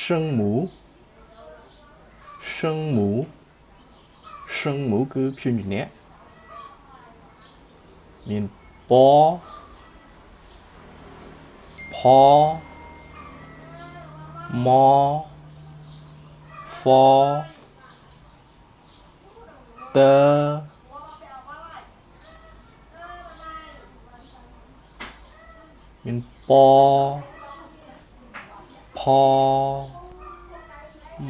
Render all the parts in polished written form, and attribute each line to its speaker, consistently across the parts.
Speaker 1: 生母生母生母គឺព្យញ្ជនៈមានពផមហ្វតមានពផ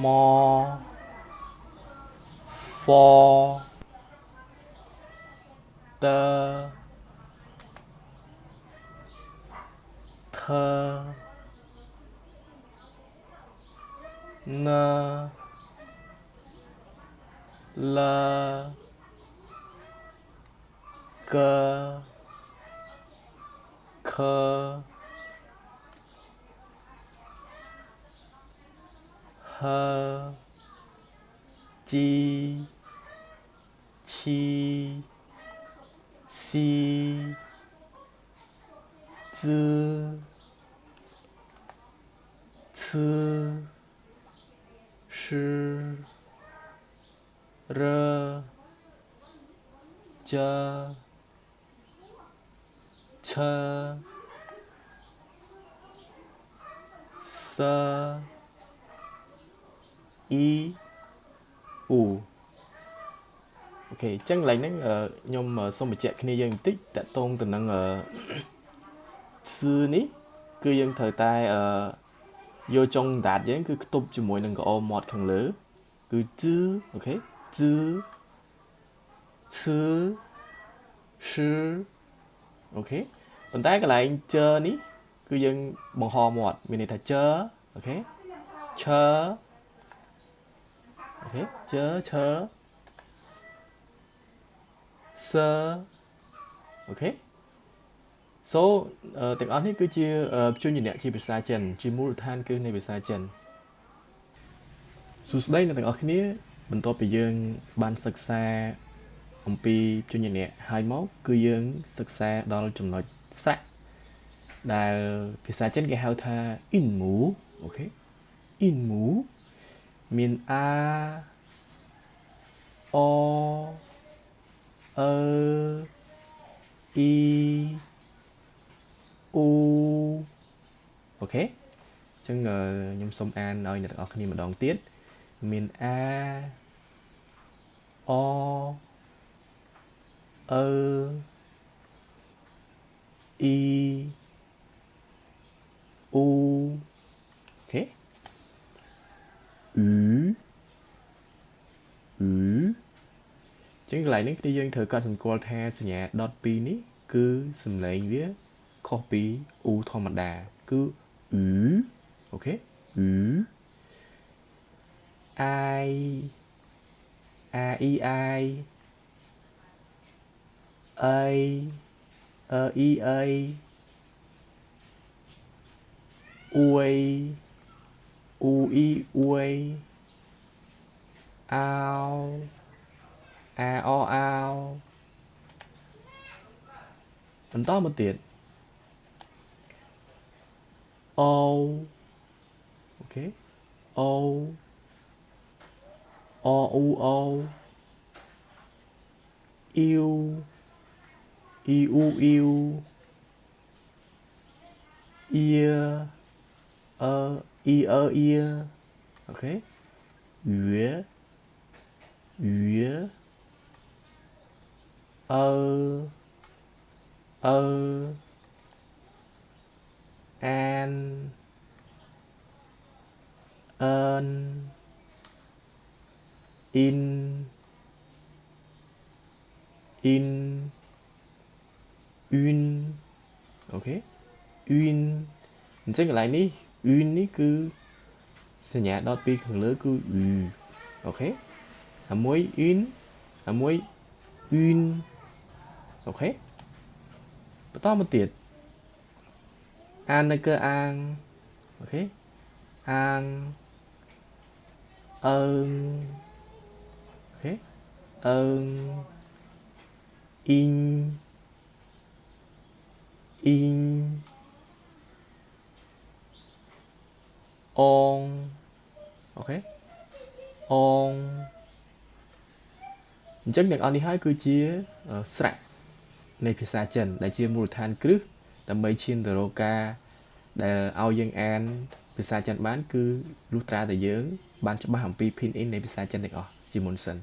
Speaker 1: មហ្វតថនលកខហជីឈីស៊ី滋吃是热这车色一五 ok ចឹងកន្លែងហ្នឹងខ្ញុំសូមបញ្ជាក់គ្នាយើងបន្តិចតកតងទៅនឹងគឺនេះគឺយើងត្រូវតែយកចុងដាតយើងគឺខ្ទប់ជាមួយនឹងកអមាត់ខាងលើគឺជឺអូខេជឺឈឺឈឺអូខេប៉ុន្តែកន្លែងជើនេះគឺយើងបង្ហមាត់មានន័យថាជើអូខេឈើអូខេជើឈើសើអូខេ so ទាំងអស់នេះគឺជាព្យញ្ជនៈជាភាសាចិនជាមូលដ្ឋានគ្រឹះនៃភាសាចិនសួស្តីអ្នកទាំងអស់គ្នាបន្ទាប់ពីយើងបានសិក្សាអំពីព្យញ្ជនៈហើយមកគឺយើងសិក្សាដល់ចំណុចសាក់ដែលភាសាចិនគេហៅថាអ៊ីនមូអូខេអ៊ីនមូមានអាអអឺអ៊ីអ៊ូអូខេអញ្ចឹងខ្ញុំសូមអានឲ្យអ្នកទាំងអស់គ្នាម្ដងទៀតមានអាអអឺអ៊ីអ៊ូអូខេអ៊ឺអ៊ឺចឹងកន្លែងនេះគឺយើងត្រូវកត់សម្គាល់ថាសញ្ញា dot 2នេះគឺសំឡេងវាខុសពីអ៊ូធម្មតាគឺអ៊ឺអូខេអ៊ឺអាយអាអ៊ីអាយអីអ៊ីអីអ៊ុយអ៊ូអ៊ីអ៊ុយអោអាអអោបន្តមកទៀតអូអូខេអូអ៊ូអូអ៊ីវអ៊ីអ៊ូអ៊ីវអ៊ីអ៊អ៊ីអ៊អ៊ីអូខេវាវាអឺអឺអានអឺនអ៊ីនអ៊ីនអ៊ុនអូខេអ៊ុនអញ្ចឹងកន្លែងនេះអ៊ុននេះគឺសញ្ញាដតពីខាងលើគឺអ៊ឺអូខេអាមួយអ៊ុនអាមួយអ៊ុនអូខេបន្តមកទៀតអាននៅកើអាងអូខេអាងអើងអូខេអើងអ៊ីងអ៊ីង អងអូខេអងអញ្ចឹងទាំងអស់នេះហើយគឺជាស្រៈនៃភាសាចិនដែលជាមូលដ្ឋានគ្រឹះដើម្បីឈានទៅរកការដែលឲ្យយើងអានភាសាចិនបានគឺលុះត្រាតែយើងបានច្បាស់អំពី pin in នៃភាសាចិនទាំងអស់ជាមុនសិន